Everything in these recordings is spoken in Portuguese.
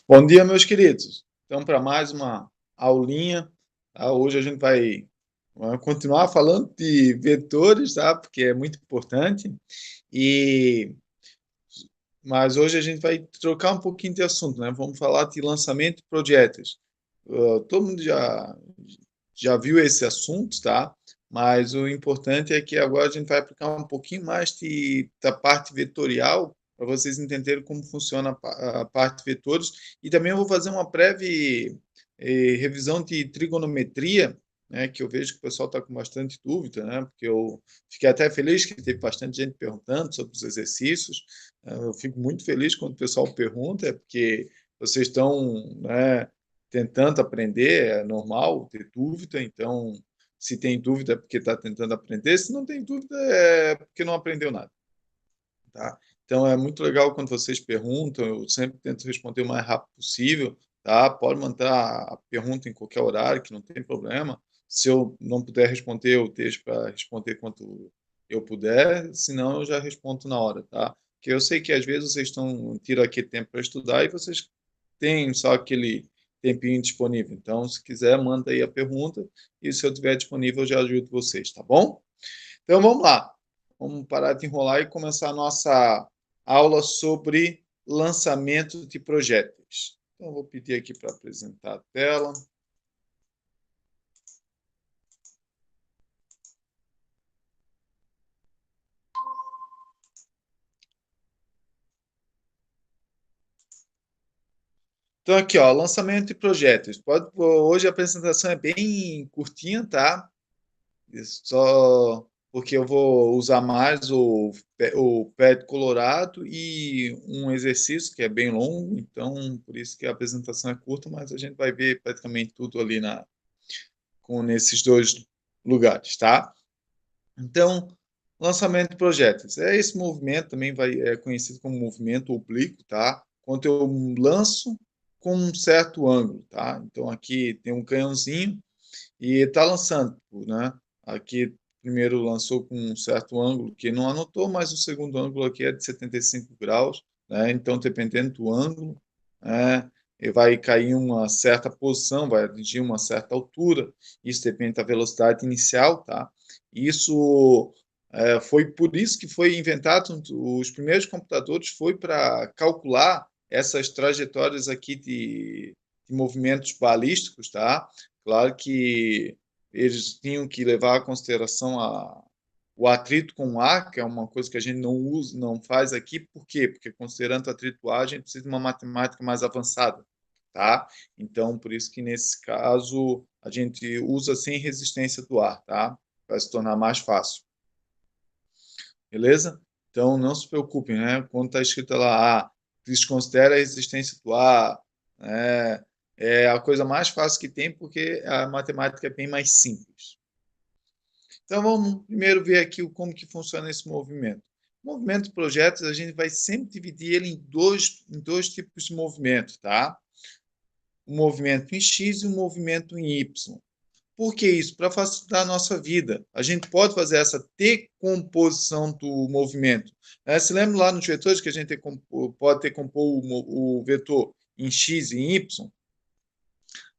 Bom dia, meus queridos. Então, para mais uma aulinha, tá? Hoje a gente vai continuar falando de vetores, tá? Porque é muito importante. E mas hoje a gente vai trocar um pouquinho de assunto, né? Vamos falar de lançamento de projetos. Todo mundo já viu esse assunto, tá? Mas o importante é que agora a gente vai aplicar um pouquinho mais da parte vetorial para vocês entenderem como funciona a parte de vetores. E também eu vou fazer uma breve revisão de trigonometria, né, que eu vejo que o pessoal está com bastante dúvida, né? Porque eu fiquei até feliz que teve bastante gente perguntando sobre os exercícios. Eu fico muito feliz quando o pessoal pergunta, porque vocês estão, né, tentando aprender, é normal ter dúvida, então, se tem dúvida é porque está tentando aprender, se não tem dúvida é porque não aprendeu nada, tá? Então, é muito legal quando vocês perguntam, eu sempre tento responder o mais rápido possível, tá? Pode mandar a pergunta em qualquer horário, que não tem problema. Se eu não puder responder, eu deixo para responder quanto eu puder, senão eu já respondo na hora, tá? Porque eu sei que às vezes vocês tiram aqui tempo para estudar e vocês têm só aquele tempinho disponível. Então, se quiser, manda aí a pergunta e se eu tiver disponível, eu já ajudo vocês, tá bom? Então, vamos lá. Vamos parar de enrolar e começar a nossa aula sobre lançamento de projetos. Então, eu vou pedir aqui para apresentar a tela. Então, aqui, ó, lançamento de projetos. Hoje a apresentação é bem curtinha, tá? Só porque eu vou usar mais o pé colorado e um exercício que é bem longo, então por isso que a apresentação é curta, mas a gente vai ver praticamente tudo ali nesses dois lugares, tá? Então, lançamento de projetos. Esse movimento também é conhecido como movimento oblíquo, tá? Quando eu lanço com um certo ângulo, tá? Então aqui tem um canhãozinho e está lançando, né? Aqui primeiro lançou com um certo ângulo que não anotou, mas o segundo ângulo aqui é de 75 graus, né? Então, dependendo do ângulo, né, ele vai cair em uma certa posição, vai atingir uma certa altura. Isso depende da velocidade inicial, tá? Isso foi por isso que foi inventado os primeiros computadores foi para calcular essas trajetórias aqui de movimentos balísticos, tá? Claro que eles tinham que levar em consideração o atrito com o ar, que é uma coisa que a gente não usa, não faz aqui. Por quê? Porque considerando o atrito ar, a gente precisa de uma matemática mais avançada, tá? Então, por isso que nesse caso a gente usa sem resistência do ar, tá? Para se tornar mais fácil. Beleza? Então, não se preocupem, né? Quando está escrito lá, desconsidera a resistência do ar, né? É a coisa mais fácil que tem, porque a matemática é bem mais simples. Então, vamos primeiro ver aqui como que funciona esse movimento. O movimento de projetos, a gente vai sempre dividir ele em dois tipos de movimento, tá? O movimento em X e o movimento em Y. Por que isso? Para facilitar a nossa vida. A gente pode fazer essa decomposição do movimento. Se lembra lá nos vetores que a gente pode decompor o vetor em X e em Y?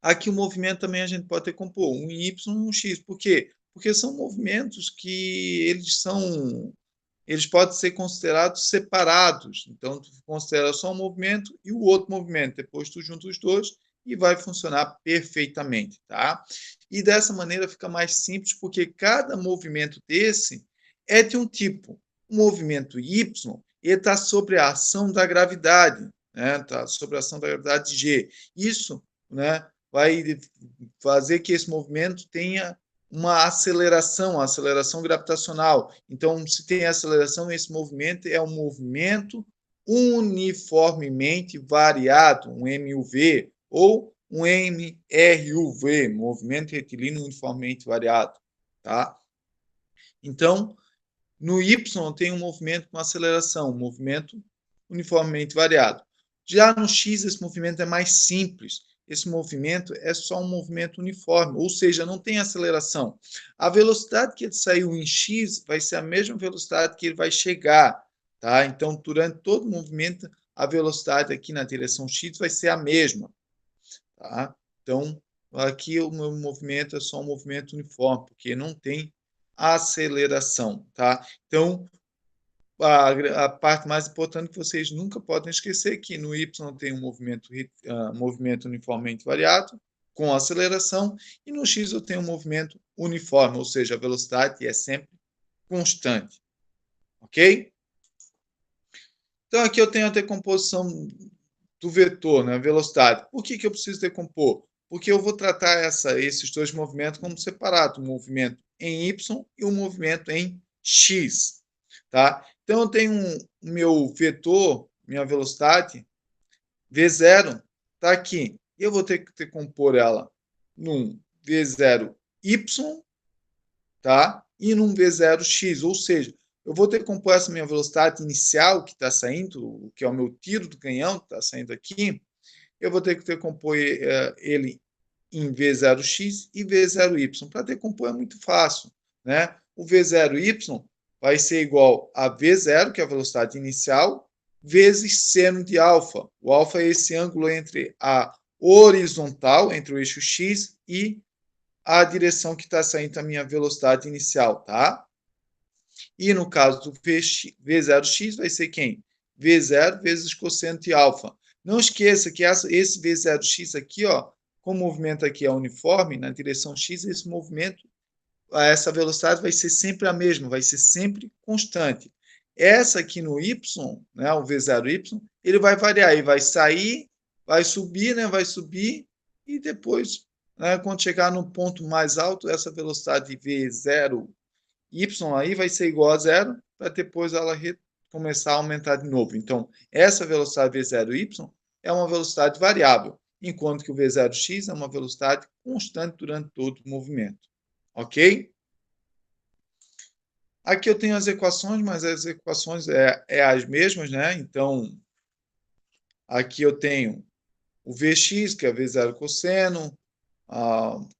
Aqui o movimento também a gente pode decompor um em Y e um X. Por quê? Porque são movimentos que eles podem ser considerados separados. Então, tu considera só um movimento e o outro movimento. Depois tu junta os dois e vai funcionar perfeitamente, tá? E dessa maneira fica mais simples, porque cada movimento desse é de um tipo. O movimento Y está sobre a ação da gravidade, né? Está sobre a ação da gravidade G. Isso, né, vai fazer que esse movimento tenha uma aceleração gravitacional. Então, se tem aceleração, esse movimento é um movimento uniformemente variado, um MUV, ou um MRUV, movimento retilíneo uniformemente variado, tá? Então, no Y tem um movimento com aceleração, um movimento uniformemente variado. Já no X, esse movimento é mais simples. Esse movimento é só um movimento uniforme, ou seja, não tem aceleração. A velocidade que ele saiu em X vai ser a mesma velocidade que ele vai chegar, tá? Então, durante todo o movimento, a velocidade aqui na direção x vai ser a mesma. Tá? Então, aqui o meu movimento é só um movimento uniforme, porque não tem aceleração. Tá? Então, a parte mais importante que vocês nunca podem esquecer é que no y tem um movimento uniformemente variado, com aceleração, e no x eu tenho um movimento uniforme, ou seja, a velocidade é sempre constante. Ok? Então, aqui eu tenho a decomposição do vetor, né, a velocidade. Por que eu preciso decompor? Porque eu vou tratar esses dois movimentos como separados, um movimento em y e um movimento em x. Tá? Então, eu tenho meu vetor, minha velocidade, v0, está aqui. Eu vou ter que decompor ela num v0y, tá? E num v0x, ou seja, eu vou ter que compor essa minha velocidade inicial que está saindo, que é o meu tiro do canhão que está saindo aqui, eu vou ter que decompor ele em v0x e v0y. Para decompor é muito fácil, né? O v0y vai ser igual a v0, que é a velocidade inicial, vezes seno de alfa. O alfa é esse ângulo entre a horizontal, entre o eixo x e a direção que está saindo a minha velocidade inicial, tá? E no caso do V0x vai ser quem? V0 vezes cosseno de alfa. Não esqueça que esse V0x aqui, ó, como o movimento aqui é uniforme, na direção x, esse movimento, essa velocidade vai ser sempre a mesma, vai ser sempre constante. Essa aqui no y, né, o V0y, ele vai variar, ele vai sair, vai subir, né, vai subir, e depois, né, quando chegar no ponto mais alto, essa velocidade V0y aí vai ser igual a zero, para depois ela começar a aumentar de novo. Então, essa velocidade V0y é uma velocidade variável, enquanto que o V0x é uma velocidade constante durante todo o movimento. Ok? Aqui eu tenho as equações, mas as equações as mesmas, né? Então, aqui eu tenho o Vx, que é V0 cosseno,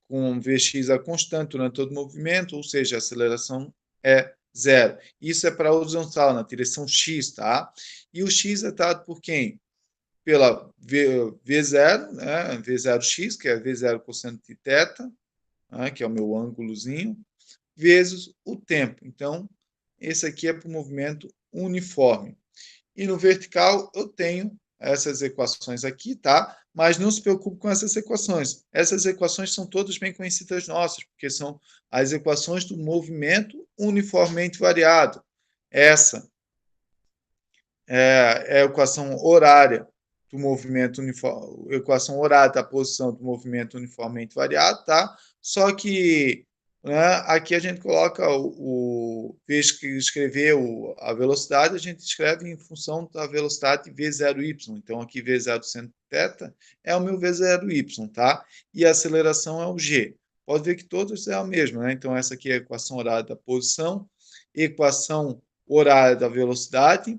com Vx a constante durante todo o movimento, ou seja, a aceleração é zero. Isso é para a horizontal, na direção x, tá? E o x é dado por quem? Pela V0, né? V0x, que é V0 cosseno de θ, né? Que é o meu ângulozinho, vezes o tempo. Então, esse aqui é para o movimento uniforme. E no vertical eu tenho essas equações aqui, tá? Mas não se preocupe com essas equações. Essas equações são todas bem conhecidas nossas, porque são as equações do movimento uniformemente variado. Essa é a equação horária do movimento uniforme, equação horária da posição do movimento uniformemente variado, tá? Só que, né, aqui a gente coloca vez que escrever a velocidade, a gente escreve em função da velocidade v0y. Então, aqui v0 sendo θ é o meu v0y, tá? E a aceleração é o g. Pode ver que todas é a mesma, né? Então, essa aqui é a equação horária da posição, equação horária da velocidade.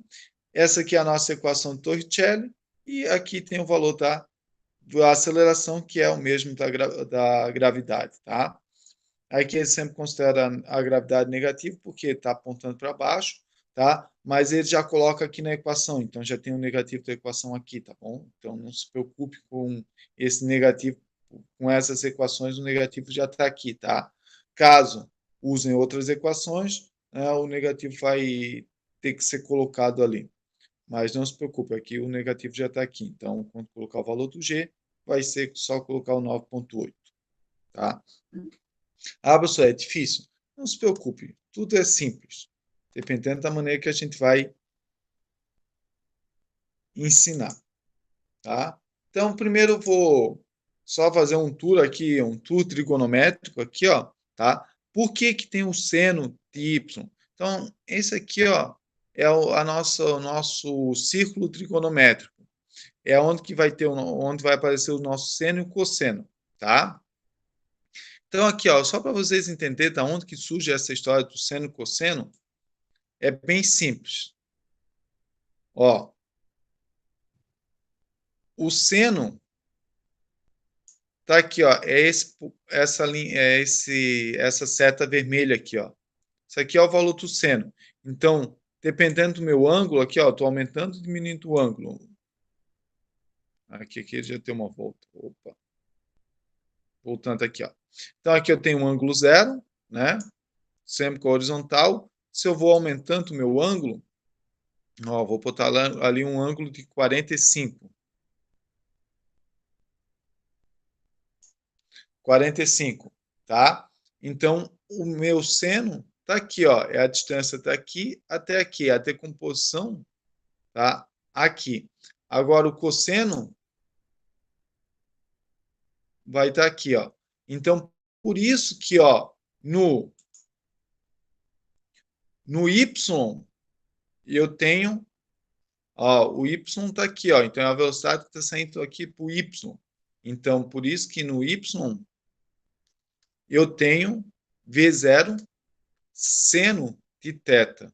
Essa aqui é a nossa equação de Torricelli, e aqui tem o valor da aceleração, que é o mesmo da gravidade, tá? Aqui ele sempre considera a gravidade negativa, porque está apontando para baixo, tá? Mas ele já coloca aqui na equação, então já tem o negativo da equação aqui, tá bom? Então não se preocupe com esse negativo, com essas equações, o negativo já está aqui, tá? Caso usem outras equações, né, o negativo vai ter que ser colocado ali. Mas não se preocupe, aqui o negativo já está aqui. Então, quando colocar o valor do G, vai ser só colocar o 9,8. Tá? Ah, professor, é difícil? Não se preocupe, tudo é simples. Dependendo da maneira que a gente vai ensinar. Tá? Então, primeiro eu vou só fazer um tour aqui, um tour trigonométrico aqui, ó, tá? Por que tem o seno de y? Então, esse aqui, ó, é o nosso círculo trigonométrico. É onde que vai ter, onde vai aparecer o nosso seno e o cosseno, tá? Então aqui, ó, só para vocês entenderem da onde que surge essa história do seno e cosseno, é bem simples. Ó, o seno tá aqui, ó, essa linha, essa seta vermelha aqui, ó. Isso aqui é o valor do seno. Então, dependendo do meu ângulo, aqui, ó, estou aumentando e diminuindo o ângulo. Aqui já tem uma volta. Opa. Voltando aqui, ó. Então, aqui eu tenho um ângulo zero, né? Sempre com a horizontal. Se eu vou aumentando o meu ângulo, ó, vou botar ali um ângulo de 45. 45, tá? Então, o meu seno está aqui, ó, é a distância daqui até aqui, a decomposição tá aqui. Agora, o cosseno vai estar aqui, ó. Então, por isso que, ó, no y, eu tenho, ó, o y está aqui, ó. Então, é a velocidade que está saindo aqui para o y. Então, por isso que no y, eu tenho V0 seno de θ.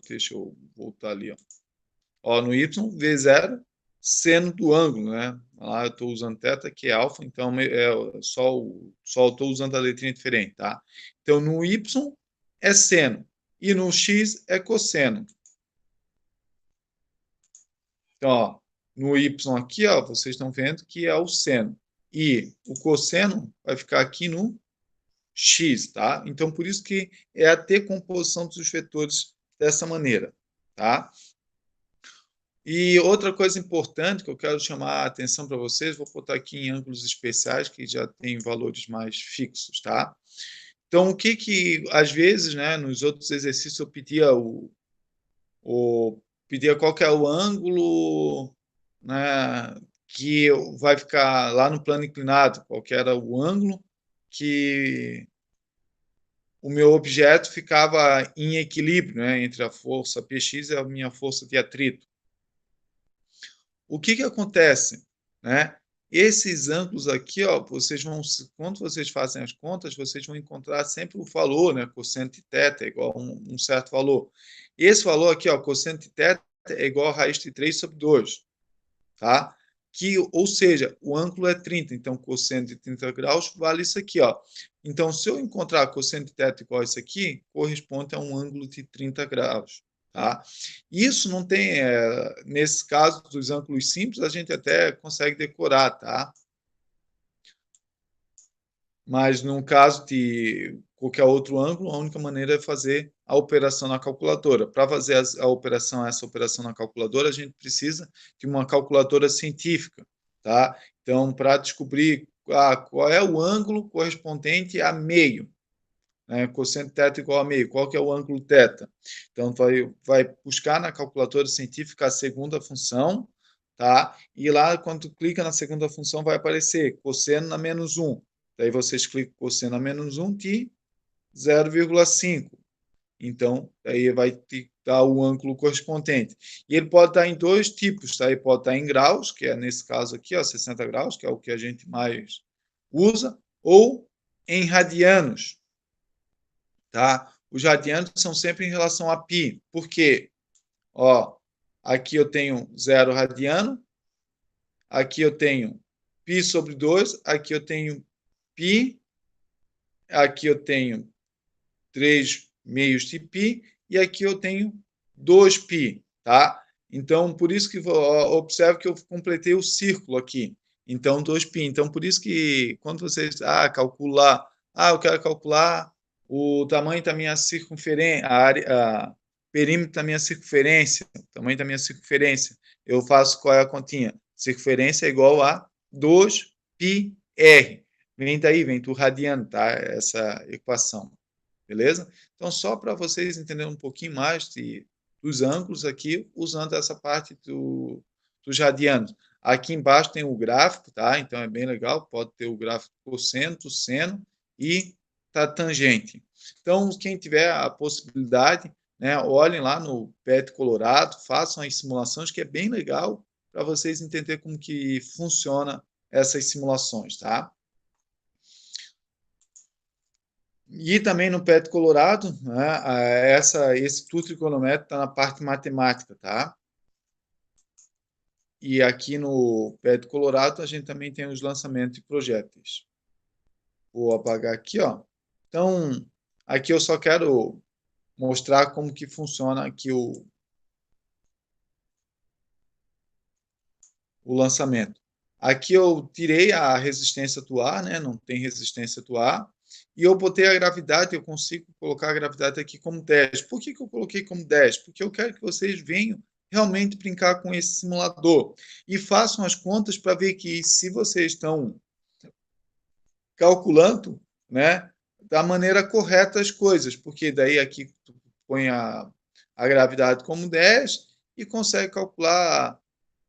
Deixa eu voltar ali, ó. Ó, no y, V0, seno do ângulo, né? Lá eu estou usando θ, que é alfa, então só estou usando a letrinha diferente, tá? Então, no y é seno e no x é cosseno. Então, ó, no y aqui, ó, vocês estão vendo que é o seno. E o cosseno vai ficar aqui no x, tá? Então, por isso que é a decomposição dos vetores dessa maneira, tá? E outra coisa importante que eu quero chamar a atenção para vocês, vou botar aqui em ângulos especiais, que já tem valores mais fixos, tá? Então, o que às vezes, né, nos outros exercícios eu pedia qual que é o ângulo, né, que vai ficar lá no plano inclinado, qual que era o ângulo que o meu objeto ficava em equilíbrio, né, entre a força Px e a minha força de atrito. O que acontece, né? Esses ângulos aqui, ó, quando vocês fazem as contas, vocês vão encontrar sempre o valor, né? Cosseno de θ é igual a um certo valor. Esse valor aqui, ó, cosseno de θ é igual a raiz de 3 sobre 2, tá? Ou seja, o ângulo é 30, então cosseno de 30 graus vale isso aqui, ó. Então, se eu encontrar cosseno de θ igual a isso aqui, corresponde a um ângulo de 30 graus. Tá? Isso não tem, nesse caso dos ângulos simples, a gente até consegue decorar, tá? Mas no caso de qualquer outro ângulo, a única maneira é fazer a operação na calculadora. Para fazer essa operação na calculadora, a gente precisa de uma calculadora científica, tá? Então, para descobrir qual é o ângulo correspondente a meio, né? Cosseno de θ igual a meio. Qual que é o ângulo θ? Então, vai buscar na calculadora científica a segunda função, tá? E lá, quando tu clica na segunda função, vai aparecer cosseno na menos 1. Daí vocês clicam cosseno a menos 1 de 0,5. Então, aí vai te dar o ângulo correspondente. E ele pode estar em dois tipos, tá? Ele pode estar em graus, que é nesse caso aqui, ó, 60 graus, que é o que a gente mais usa, ou em radianos, tá? Os radianos são sempre em relação a π. Por quê? Ó, aqui eu tenho 0 radiano, aqui eu tenho π sobre 2, aqui eu tenho π, aqui eu tenho 3 meios de π, e aqui eu tenho 2π, tá? Então, por isso que observe que eu completei o círculo aqui. Então, 2π. Então, por isso que quando vocês calcular, eu quero calcular o tamanho da minha circunferência, perímetro da minha circunferência, o tamanho da minha circunferência. Eu faço qual é a continha? Circunferência é igual a 2πr. Vem daí, vem do radiano, tá? Essa equação. Beleza? Então, só para vocês entenderem um pouquinho mais dos ângulos aqui, usando essa parte dos radianos. Aqui embaixo tem o gráfico, tá? Então, é bem legal. Pode ter o gráfico cosseno, seno e da tangente. Então, quem tiver a possibilidade, né, olhem lá no PET Colorado, façam as simulações, que é bem legal para vocês entenderem como que funciona essas simulações, tá? E também no PET Colorado, né, esse tool trigonométrico está na parte matemática, tá? E aqui no PET Colorado a gente também tem os lançamentos de projéteis. Vou apagar aqui, ó. Então, aqui eu só quero mostrar como que funciona aqui o lançamento. Aqui eu tirei a resistência do ar, né? Não tem resistência do ar. E eu botei a gravidade, eu consigo colocar a gravidade aqui como 10. Por que eu coloquei como 10? Porque eu quero que vocês venham realmente brincar com esse simulador e façam as contas para ver que se vocês estão calculando, né, da maneira correta as coisas, porque daí aqui tu põe a gravidade como 10 e consegue calcular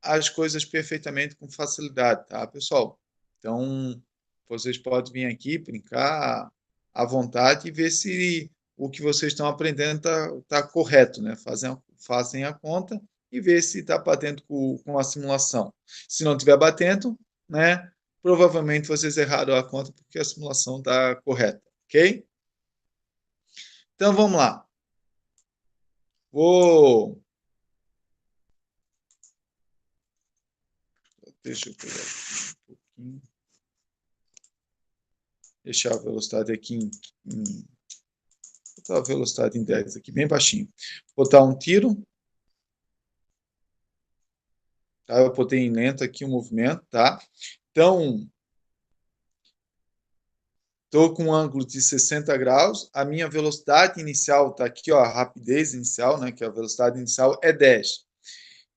as coisas perfeitamente com facilidade, tá, pessoal? Então, vocês podem vir aqui brincar à vontade e ver se o que vocês estão aprendendo tá correto, né? Fazem a conta e ver se está batendo com a simulação. Se não estiver batendo, né? Provavelmente vocês erraram a conta porque a simulação está correta, ok? Então vamos lá. Vou. Deixa eu pegar aqui um pouquinho. Deixar a velocidade aqui botar a velocidade em 10 aqui, bem baixinho. Botar um tiro. Tá? Eu botei em lento aqui o movimento, tá? Então, estou com um ângulo de 60 graus. A minha velocidade inicial está aqui, ó, a rapidez inicial, né? Que a velocidade inicial é 10.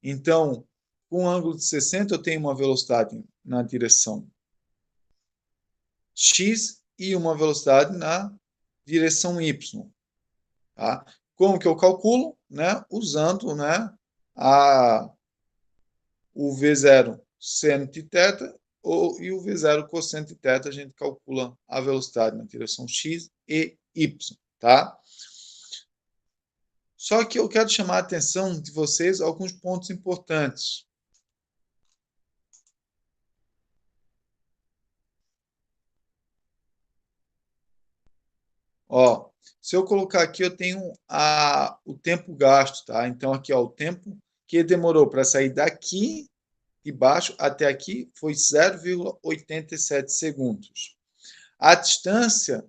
Então, com um ângulo de 60, eu tenho uma velocidade na direção X e uma velocidade na direção Y. Tá? Como que eu calculo? Né? Usando, né, o V0 seno de θ e o V0 cosseno de θ, a gente calcula a velocidade na direção X e Y. Tá? Só que eu quero chamar a atenção de vocês a alguns pontos importantes. Ó, se eu colocar aqui, eu tenho o tempo gasto, tá? Então, aqui, ó, o tempo que demorou para sair daqui de baixo até aqui foi 0,87 segundos. A distância,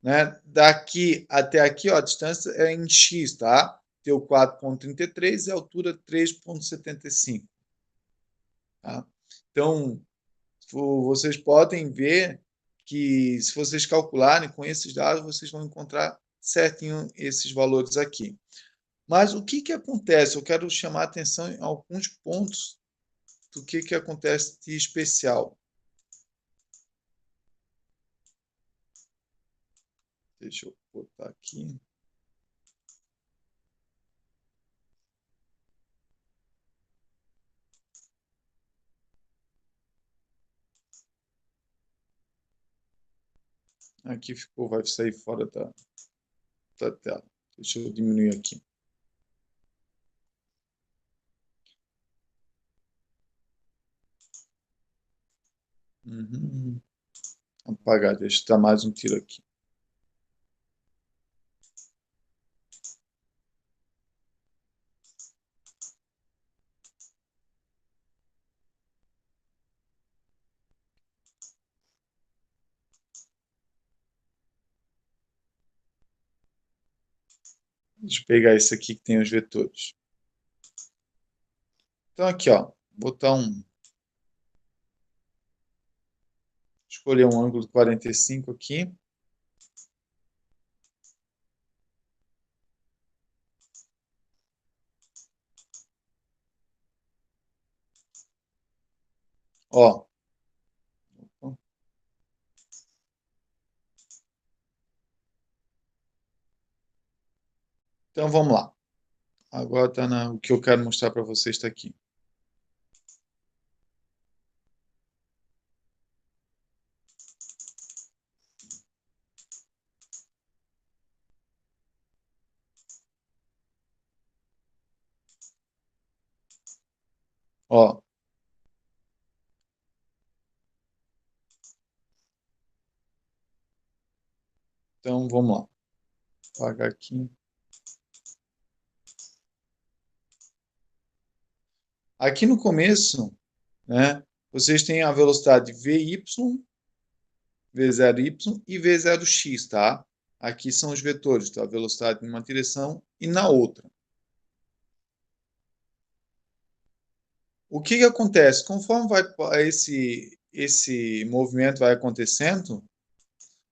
né, daqui até aqui, ó, a distância é em x, tá? Deu 4,33 e a altura 3,75. Tá? Então, vocês podem ver que se vocês calcularem com esses dados, vocês vão encontrar certinho esses valores aqui. Mas o que acontece? Eu quero chamar a atenção em alguns pontos do que acontece de especial. Deixa eu botar aqui. Aqui ficou, vai sair fora da tela. Deixa eu diminuir aqui. Uhum. Apagar, deixa eu dar mais um tiro aqui. Deixa eu pegar esse aqui que tem os vetores. Então, aqui, ó, botar escolher um ângulo de 45 aqui. Ó. Então, vamos lá. Agora tá o que eu quero mostrar para vocês está aqui. Ó. Então, vamos lá. Vou apagar aqui. Aqui no começo, né, vocês têm a velocidade VY, V0Y e V0X, tá? aqui são os vetores, tá? A velocidade em uma direção e na outra. O que acontece? Conforme esse movimento vai acontecendo,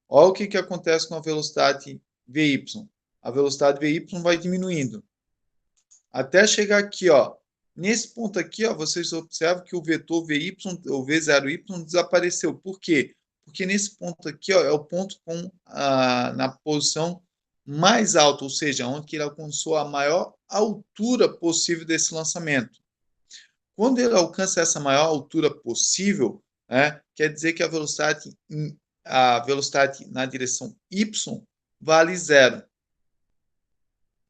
olha o que acontece com a velocidade Vy. A velocidade Vy vai diminuindo. Até chegar aqui, ó. Nesse ponto aqui, ó, vocês observam que o vetor Vy, o V0y, desapareceu. Por quê? Porque nesse ponto aqui, ó, é o ponto na posição mais alta, ou seja, onde ele alcançou a maior altura possível desse lançamento. Quando ele alcança essa maior altura possível, né, quer dizer que a velocidade na direção y vale zero.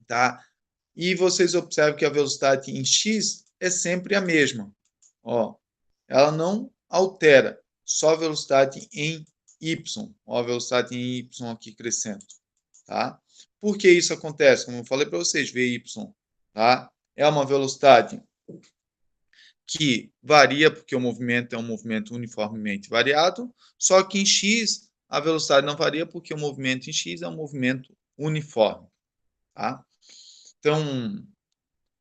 Tá? E vocês observam que a velocidade em x é sempre a mesma. Ó, ela não altera, só a velocidade em y. Ó, a velocidade em y aqui crescendo. Tá? Por que isso acontece? Como eu falei para vocês, Vy, tá? É uma velocidade que varia, porque o movimento é um movimento uniformemente variado, só que em x a velocidade não varia, porque o movimento em x é um movimento uniforme. Tá? Então,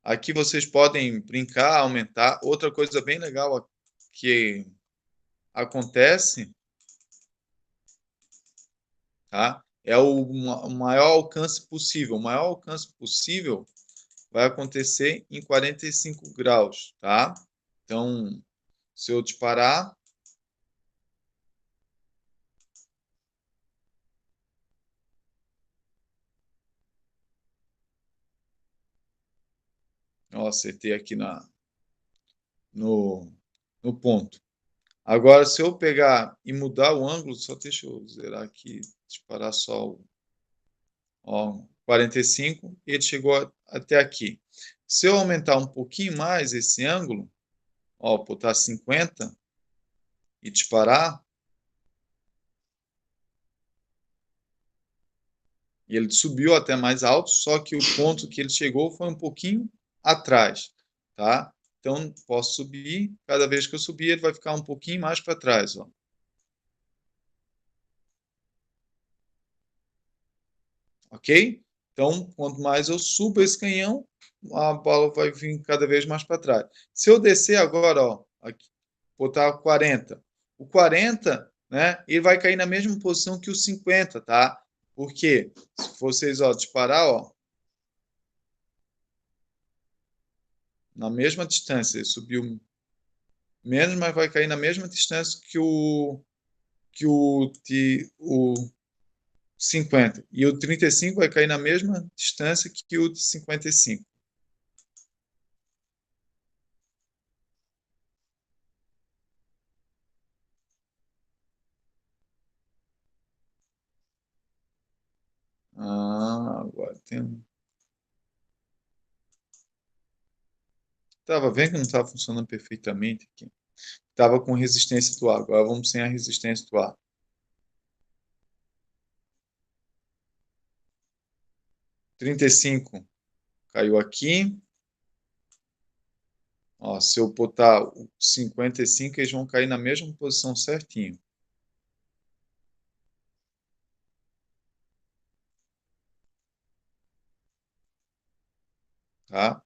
aqui vocês podem brincar, aumentar. Outra coisa bem legal que acontece, tá? É o maior alcance possível. O maior alcance possível vai acontecer em 45 graus, tá? Então, se eu disparar, ó, acertei aqui no ponto. Agora, se eu pegar e mudar o ângulo, só deixa eu zerar aqui, disparar só o 45, ele chegou até aqui. Se eu aumentar um pouquinho mais esse ângulo, ó, botar 50 e disparar, e ele subiu até mais alto, só que o ponto que ele chegou foi um pouquinho atrás, tá? Então, posso subir, cada vez que eu subir, ele vai ficar um pouquinho mais para trás, ó. Ok? Então, quanto mais eu subo esse canhão, a bola vai vir cada vez mais para trás. Se eu descer agora, ó, aqui, botar 40, o 40, né, ele vai cair na mesma posição que o 50, tá? Porque se vocês, ó, disparar, ó, na mesma distância, ele subiu menos, mas vai cair na mesma distância que o 50. E o 35 vai cair na mesma distância que o de 55. Agora tem. Estava vendo que não estava funcionando perfeitamente aqui. Estava com resistência do ar. Agora vamos sem a resistência do ar. 35 caiu aqui. Ó, se eu botar o 55, eles vão cair na mesma posição certinho. Tá?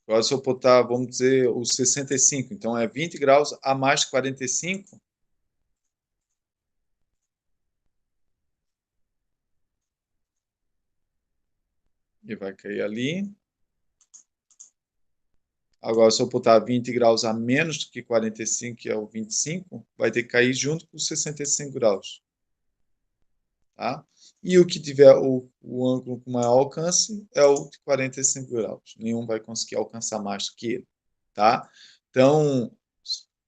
Agora, se eu botar, vamos dizer, o 65, então é 20 graus a mais que 45. E vai cair ali. Agora, se eu botar 20 graus a menos do que 45, que é o 25, vai ter que cair junto com os 65 graus. Tá? E o que tiver o ângulo com maior alcance é o de 45 graus. Nenhum vai conseguir alcançar mais do que ele. Tá? Então,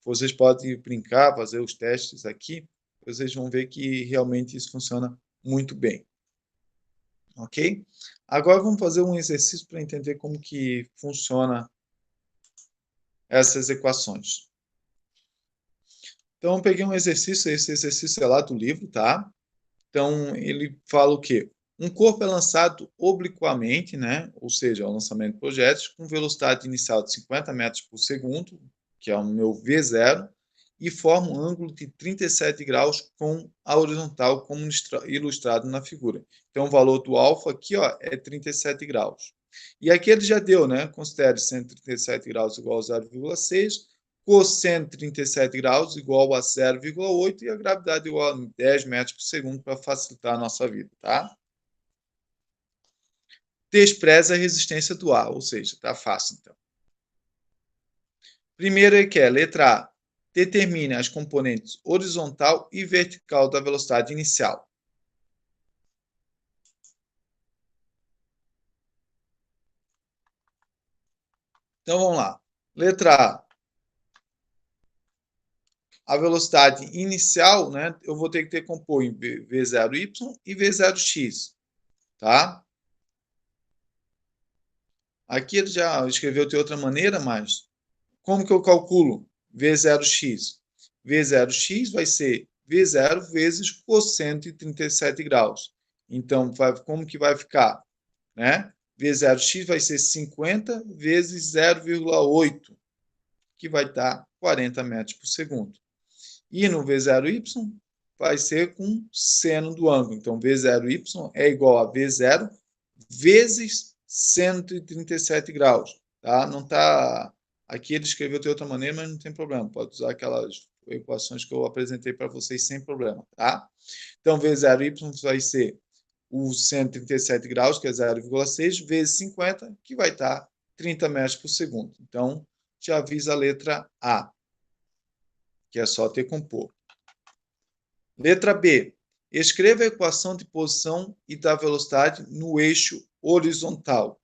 vocês podem brincar, fazer os testes aqui, vocês vão ver que realmente isso funciona muito bem. Ok? Agora vamos fazer um exercício para entender como que funciona essas equações. Então, eu peguei um exercício, esse exercício é lá do livro, tá? Então, ele fala o quê? Um corpo é lançado obliquamente, né? Ou seja, o lançamento de projéteis, com velocidade inicial de 50 metros por segundo, que é o meu V0, e forma um ângulo de 37 graus com a horizontal, como ilustrado na figura. Então, o valor do alfa aqui, ó, é 37 graus. E aqui ele já deu, né? Considere 137 graus igual a 0,6, cosseno de 37 graus igual a 0,8 e a gravidade igual a 10 metros por segundo para facilitar a nossa vida, tá? Despreza a resistência do ar, ou seja, tá fácil, então. Primeiro é que é letra A. Determine as componentes horizontal e vertical da velocidade inicial. Então, vamos lá. Letra A. A velocidade inicial, né, eu vou ter que compor em V0y e V0x, tá? Aqui ele já escreveu de outra maneira, mas como que eu calculo V0x? V0x vai ser V0 vezes cosseno de 37 graus. Então, como que vai ficar? Né? V0x vai ser 50 vezes 0,8, que vai dar 40 metros por segundo. E no V0y vai ser com seno do ângulo. Então, V0y é igual a V0 vezes seno de 37 graus. Tá? Não tá... Aqui ele escreveu de outra maneira, mas não tem problema. Pode usar aquelas equações que eu apresentei para vocês sem problema. Tá? Então, V0y vai ser o 137 graus, que é 0,6, vezes 50, que vai estar 30 metros por segundo. Então, te avisa a letra A, que é só ter compor. Letra B. Escreva a equação de posição e da velocidade no eixo horizontal.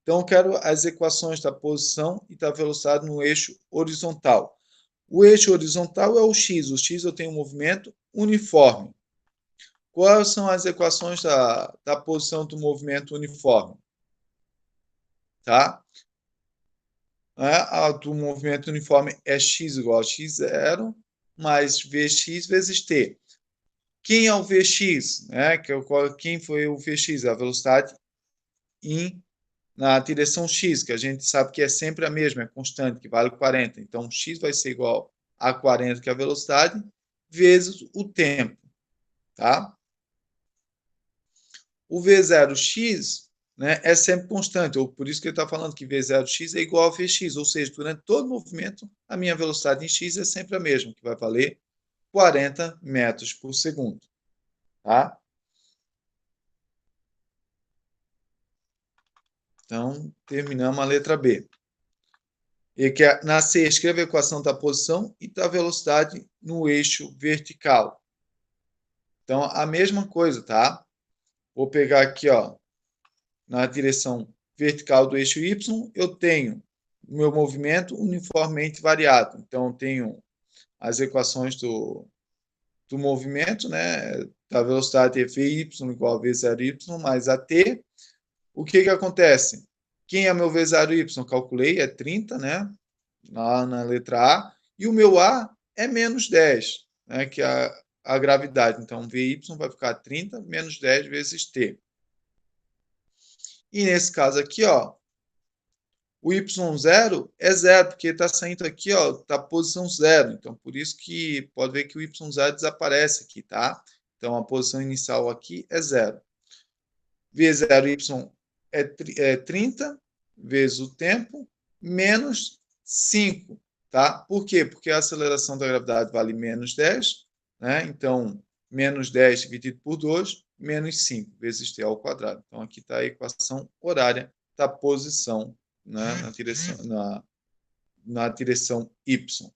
Então, eu quero as equações da posição e da velocidade no eixo horizontal. O eixo horizontal é o x. O x eu tenho um movimento uniforme. Quais são as equações da posição do movimento uniforme? Tá? A do movimento uniforme é x igual a x0 mais vx vezes t. Quem é o Vx? Quem foi o Vx? A velocidade na direção x, que a gente sabe que é sempre a mesma, é constante, que vale 40. Então, x vai ser igual a 40, que é a velocidade, vezes o tempo. Tá? O V0x, né, é sempre constante, ou por isso que ele está falando que V0x é igual a Vx, ou seja, durante todo o movimento, a minha velocidade em x é sempre a mesma, que vai valer 40 metros por segundo. Tá? Então, terminamos a letra B. E que na C, escreva a equação da posição e da velocidade no eixo vertical. Então, a mesma coisa, tá? Vou pegar aqui, ó, na direção vertical do eixo Y, eu tenho o meu movimento uniformemente variado. Então, eu tenho as equações do movimento, né? Da velocidade Vy igual a V0y mais AT. O que acontece? Quem é meu V0y? Calculei, é 30, né? Lá na letra A. E o meu A é menos 10, né? Que é a gravidade. Então, Vy vai ficar 30 menos 10 vezes T. E nesse caso aqui, ó, o Y0 é zero, porque está saindo aqui, ó, tá posição zero. Então, por isso que pode ver que o Y0 desaparece aqui, tá? Então, a posição inicial aqui é zero. V0Y é 30 vezes o tempo menos 5, tá? Por quê? Porque a aceleração da gravidade vale menos 10, né? Então, menos 10 dividido por 2, menos 5 vezes t ao quadrado. Então, aqui está a equação horária da posição, né, na direção Y.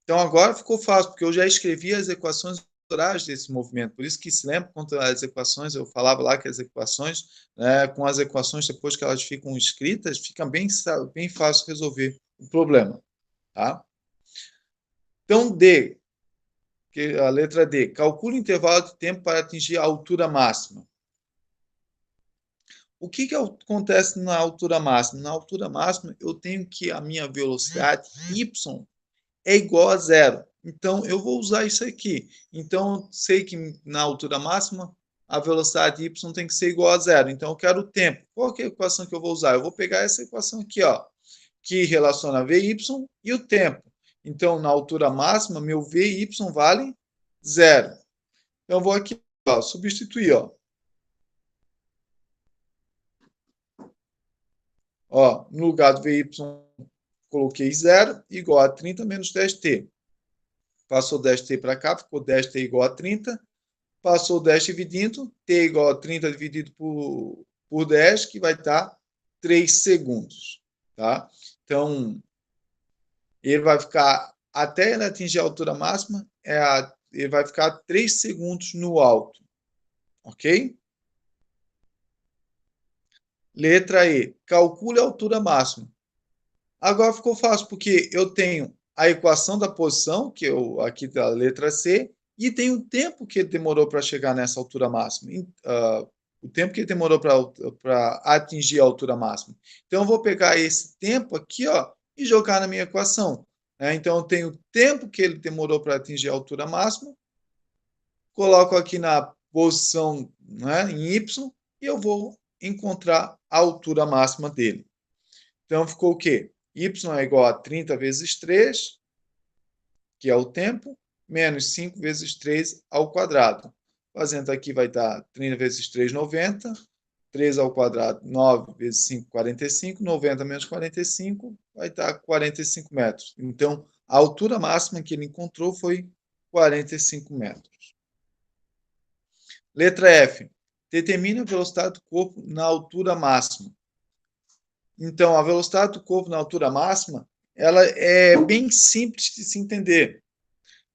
Então, agora ficou fácil, porque eu já escrevi as equações horárias desse movimento. Por isso que se lembra, quando as equações, eu falava lá que as equações, né, com as equações, depois que elas ficam escritas, fica bem fácil resolver o problema. Tá? Então, D, a letra D, calcule o intervalo de tempo para atingir a altura máxima. O que acontece na altura máxima? Na altura máxima, eu tenho que a minha velocidade y é igual a zero. Então, eu vou usar isso aqui. Então, sei que na altura máxima, a velocidade y tem que ser igual a zero. Então, eu quero o tempo. Qual que é a equação que eu vou usar? Eu vou pegar essa equação aqui, ó, que relaciona VY e o tempo. Então, na altura máxima, meu VY vale zero. Então, eu vou aqui, ó, substituir, ó. Ó, no lugar do VY, coloquei zero, igual a 30 menos 10t. Passou 10t para cá, ficou 10t igual a 30. Passou 10 dividindo, t igual a 30 dividido por 10, que vai estar 3 segundos. Tá? Então, ele vai ficar, até ele atingir a altura máxima, ele vai ficar 3 segundos no alto. Ok? Letra E. Calcule a altura máxima. Agora ficou fácil, porque eu tenho a equação da posição, que eu aqui da letra C, e tem o tempo que ele demorou para chegar nessa altura máxima. O tempo que ele demorou para atingir a altura máxima. Então, eu vou pegar esse tempo aqui, ó, e jogar na minha equação. Então, eu tenho o tempo que ele demorou para atingir a altura máxima, coloco aqui na posição, né, em Y, e eu vou encontrar a altura máxima dele. Então, ficou o quê? Y é igual a 30 vezes 3, que é o tempo, menos 5 vezes 3 ao quadrado. Fazendo aqui vai dar 30 vezes 3, 90. 3 ao quadrado, 9 vezes 5, 45. 90 menos 45 vai dar 45 metros. Então, a altura máxima que ele encontrou foi 45 metros. Letra F. Determine a velocidade do corpo na altura máxima. Então, a velocidade do corpo na altura máxima, ela é bem simples de se entender.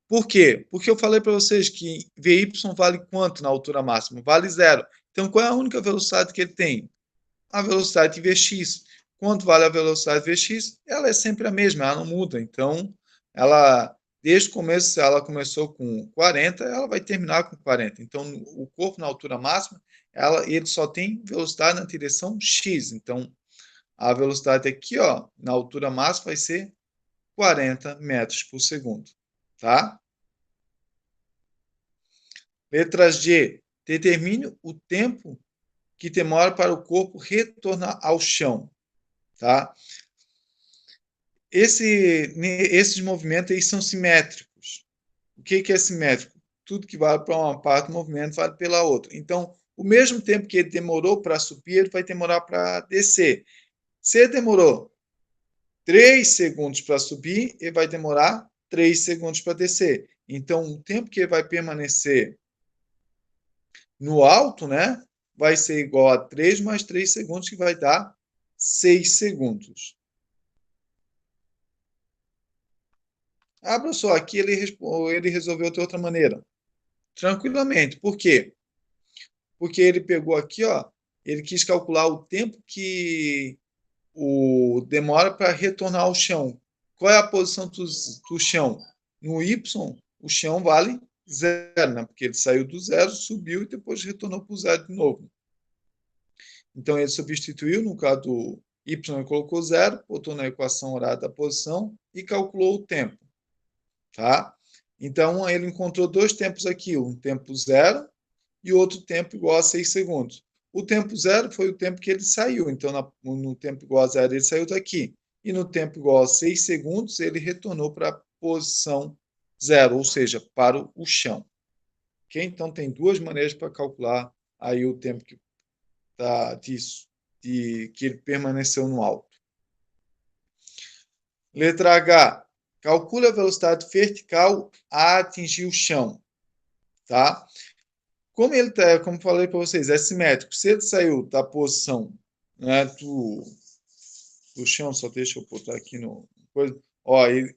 Por quê? Porque eu falei para vocês que VY vale quanto na altura máxima? Vale zero. Então, qual é a única velocidade que ele tem? A velocidade Vx. Quanto vale a velocidade Vx? Ela é sempre a mesma, ela não muda. Então, ela, desde o começo, se ela começou com 40, ela vai terminar com 40. Então, o corpo na altura máxima, ele só tem velocidade na direção x. Então, a velocidade aqui, ó, na altura máxima, vai ser 40 metros por segundo. Tá? Letra G. Determine o tempo que demora para o corpo retornar ao chão. Tá? Esses movimentos aí são simétricos. O que é simétrico? Tudo que vale para uma parte do movimento vale pela outra. Então, o mesmo tempo que ele demorou para subir, ele vai demorar para descer. Se ele demorou 3 segundos para subir, ele vai demorar 3 segundos para descer. Então, o tempo que ele vai permanecer no alto, né, vai ser igual a 3 mais 3 segundos, que vai dar 6 segundos. Ah, professor, aqui ele resolveu de outra maneira. Tranquilamente. Por quê? Porque ele pegou aqui, ó, ele quis calcular o tempo que demora para retornar ao chão. Qual é a posição do chão? No Y, o chão vale zero, né? Porque ele saiu do zero, subiu e depois retornou para o zero de novo. Então, ele substituiu, no caso do Y, ele colocou zero, botou na equação horária da posição e calculou o tempo. Tá? Então, ele encontrou dois tempos aqui, um tempo zero e outro tempo igual a 6 segundos. O tempo zero foi o tempo que ele saiu. Então, no tempo igual a zero, ele saiu daqui. E no tempo igual a 6 segundos, ele retornou para a posição zero, ou seja, para o chão. Okay? Então, tem duas maneiras para calcular aí o tempo que ele permaneceu no alto. Letra H. Calcule a velocidade vertical a atingir o chão. Tá? Como falei para vocês, é simétrico. Se ele saiu da posição, né, do chão, só deixa eu botar aqui no coisa. Ó, ele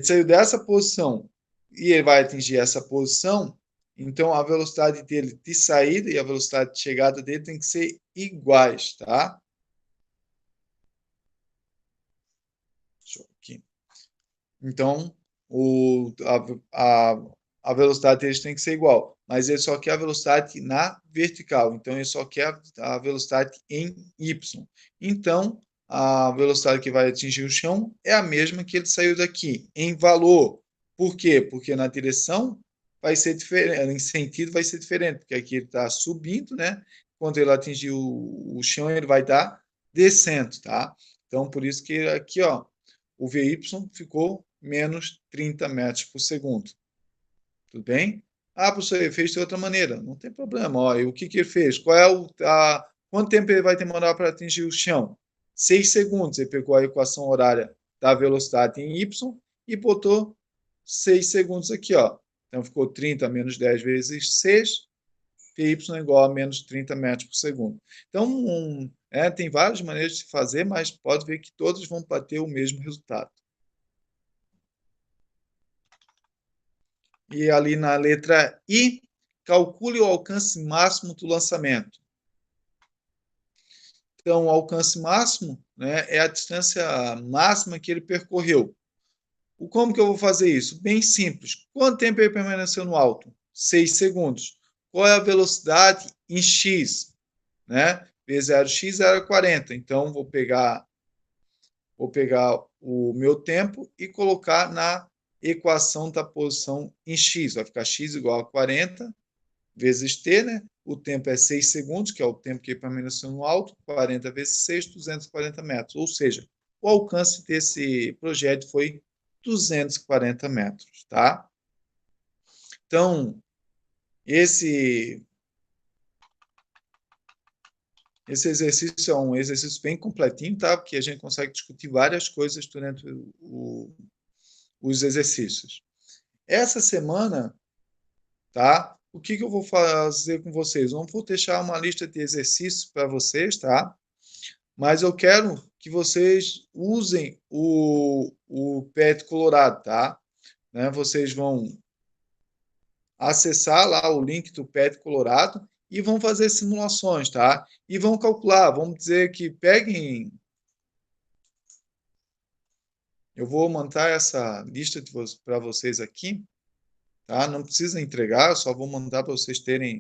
saiu dessa posição e ele vai atingir essa posição, então a velocidade dele de saída e a velocidade de chegada dele tem que ser iguais, tá? Deixa eu aqui. Então, a velocidade deles tem que ser igual, mas ele só quer a velocidade na vertical, então ele só quer a velocidade em Y. Então, a velocidade que vai atingir o chão é a mesma que ele saiu daqui, em valor. Por quê? Porque na direção vai ser diferente, em sentido vai ser diferente, porque aqui ele está subindo, né? Quando ele atingir o chão, ele vai estar descendo, tá? Então, por isso que aqui, ó, o VY ficou menos 30 metros por segundo. Tudo bem? Ah, professor, ele fez de outra maneira. Não tem problema. Ó, e o que ele fez? Quanto tempo ele vai demorar para atingir o chão? 6 segundos. Ele pegou a equação horária da velocidade em Y e botou 6 segundos aqui. Ó. Então, ficou 30 menos 10 vezes 6, PY é igual a menos 30 metros por segundo. Então, tem várias maneiras de fazer, mas pode ver que todos vão bater o mesmo resultado. E ali na letra I, calcule o alcance máximo do lançamento. Então, o alcance máximo, né, é a distância máxima que ele percorreu. Como que eu vou fazer isso? Bem simples. Quanto tempo ele permaneceu no alto? 6 segundos. Qual é a velocidade em x? Né? V0x era 40. Então, vou pegar o meu tempo e colocar na equação da posição em x. Vai ficar x igual a 40 vezes t, né? O tempo é 6 segundos, que é o tempo que permaneceu no alto, 40 vezes 6, 240 metros. Ou seja, o alcance desse projétil foi 240 metros, tá? Então, esse exercício é um exercício bem completinho, tá? Porque a gente consegue discutir várias coisas durante os exercícios. Essa semana, tá? O que eu vou fazer com vocês? Eu não vou deixar uma lista de exercícios para vocês, tá? Mas eu quero que vocês usem o PET Colorado, tá? Né? Vocês vão acessar lá o link do PET Colorado e vão fazer simulações, tá? E vão calcular, vamos dizer que peguem... Eu vou montar essa lista para vocês aqui, tá? Não precisa entregar, só vou mandar para vocês terem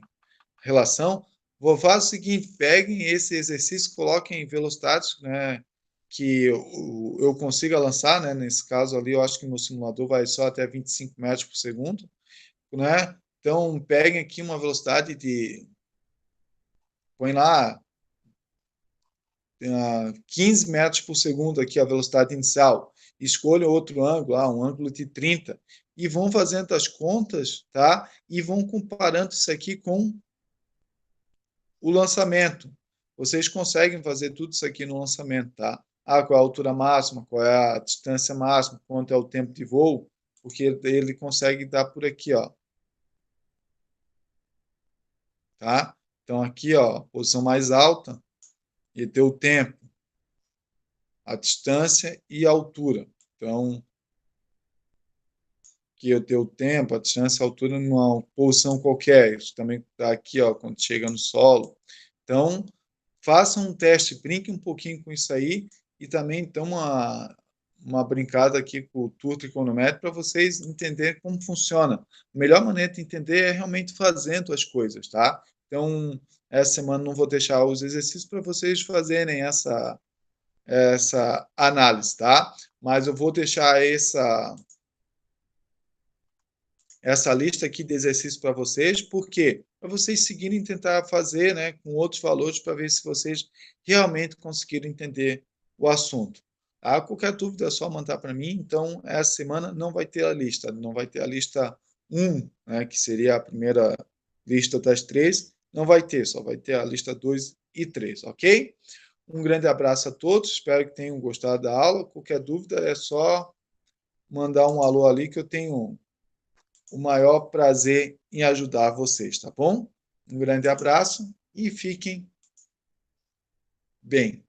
relação. Vou fazer o seguinte, peguem esse exercício, coloquem velocidades, né, que eu consiga lançar, né? Nesse caso ali, eu acho que no simulador vai só até 25 metros por segundo, né? Então, peguem aqui uma velocidade de... Põe lá 15 metros por segundo aqui a velocidade inicial. Escolha outro ângulo, um ângulo de 30, e vão fazendo as contas, tá? E vão comparando isso aqui com o lançamento. Vocês conseguem fazer tudo isso aqui no lançamento, tá? Qual é a altura máxima, qual é a distância máxima, quanto é o tempo de voo, porque ele consegue dar por aqui, ó. Tá? Então, aqui, ó, posição mais alta, e ter o tempo, a distância e a altura. Então, aqui eu tenho o tempo, a distância, a altura numa posição qualquer. Isso também está aqui, ó, quando chega no solo. Então, façam um teste, brinquem um pouquinho com isso aí e também então uma brincada aqui com o tour trigonométrico para vocês entenderem como funciona. A melhor maneira de entender é realmente fazendo as coisas, tá? Então, essa semana não vou deixar os exercícios para vocês fazerem essa análise, tá? Mas eu vou deixar essa lista aqui de exercícios para vocês, porque para vocês seguirem tentar fazer, né, com outros valores para ver se vocês realmente conseguiram entender o assunto. Qualquer dúvida é só mandar para mim. Então, essa semana não vai ter a lista, não vai ter a lista 1, né, que seria a primeira lista das 3, não vai ter, só vai ter a lista 2 e 3, ok? Um grande abraço a todos, espero que tenham gostado da aula. Qualquer dúvida é só mandar um alô ali que eu tenho o maior prazer em ajudar vocês, tá bom? Um grande abraço e fiquem bem.